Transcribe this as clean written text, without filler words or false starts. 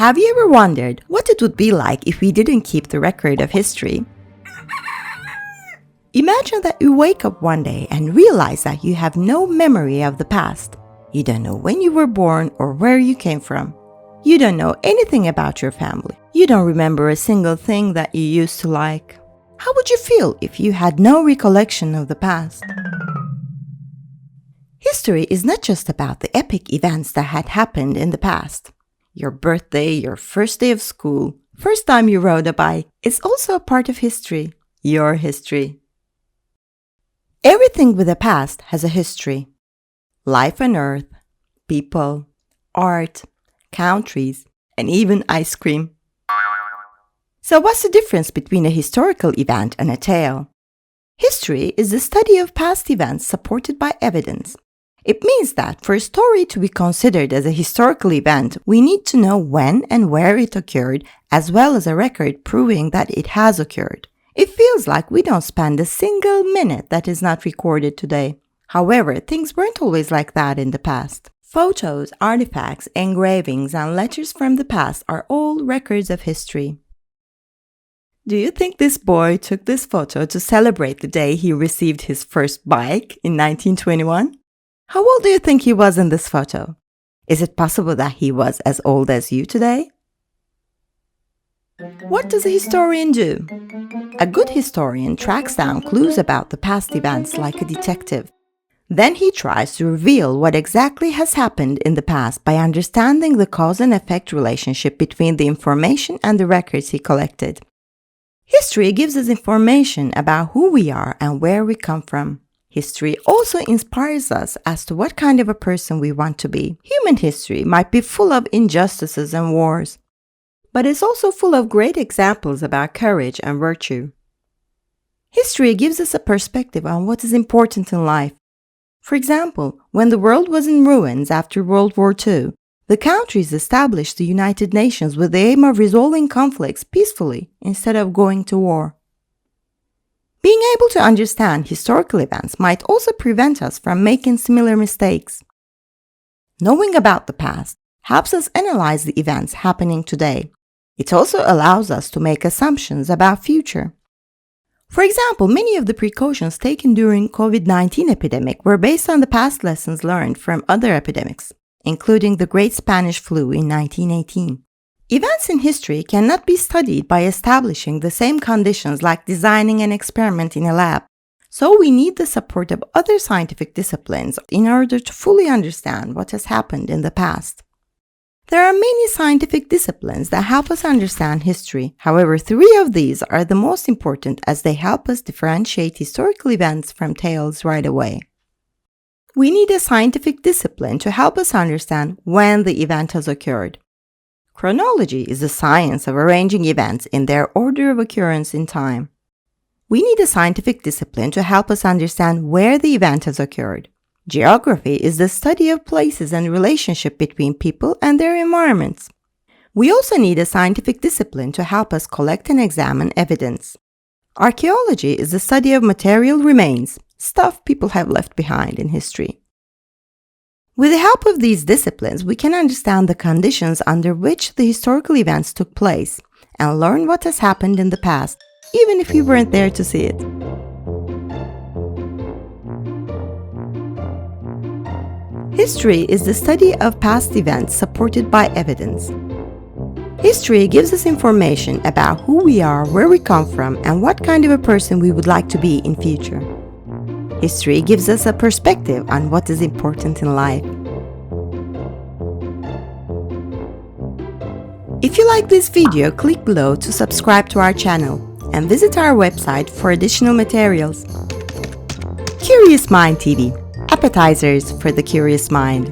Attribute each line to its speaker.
Speaker 1: Have you ever wondered what it would be like if we didn't keep the record of history? Imagine that you wake up one day and realize that you have no memory of the past. You don't know when you were born or where you came from. You don't know anything about your family. You don't remember a single thing that you used to like. How would you feel if you had no recollection of the past? History is not just about the epic events that had happened in the past. Your birthday, your first day of school, first time you rode a bike is also a part of history, your history. Everything with a past has a history. Life on Earth, people, art, countries, and even ice cream. So what's the difference between a historical event and a tale? History is the study of past events supported by evidence. It means that for a story to be considered as a historical event, we need to know when and where it occurred, as well as a record proving that it has occurred. It feels like we don't spend a single minute that is not recorded today. However, things weren't always like that in the past. Photos, artifacts, engravings, and letters from the past are all records of history. Do you think this boy took this photo to celebrate the day he received his first bike in 1921? How old do you think he was in this photo? Is it possible that he was as old as you today? What does a historian do? A good historian tracks down clues about the past events like a detective. Then he tries to reveal what exactly has happened in the past by understanding the cause and effect relationship between the information and the records he collected. History gives us information about who we are and where we come from. History also inspires us as to what kind of a person we want to be. Human history might be full of injustices and wars, but it's also full of great examples about courage and virtue. History gives us a perspective on what is important in life. For example, when the world was in ruins after World War II, the countries established the United Nations with the aim of resolving conflicts peacefully instead of going to war. Being able to understand historical events might also prevent us from making similar mistakes. Knowing about the past helps us analyze the events happening today. It also allows us to make assumptions about future. For example, many of the precautions taken during COVID-19 epidemic were based on the past lessons learned from other epidemics, including the Great Spanish Flu in 1918. Events in history cannot be studied by establishing the same conditions like designing an experiment in a lab, so we need the support of other scientific disciplines in order to fully understand what has happened in the past. There are many scientific disciplines that help us understand history. However, 3 of these are the most important as they help us differentiate historical events from tales right away. We need a scientific discipline to help us understand when the event has occurred. Chronology is the science of arranging events in their order of occurrence in time. We need a scientific discipline to help us understand where the event has occurred. Geography is the study of places and relationship between people and their environments. We also need a scientific discipline to help us collect and examine evidence. Archaeology is the study of material remains, stuff people have left behind in history. With the help of these disciplines, we can understand the conditions under which the historical events took place and learn what has happened in the past, even if we weren't there to see it. History is the study of past events supported by evidence. History gives us information about who we are, where we come from, and what kind of a person we would like to be in future. History gives us a perspective on what is important in life. If you like this video, click below to subscribe to our channel and visit our website for additional materials. Curious Mind TV, appetizers for the curious mind.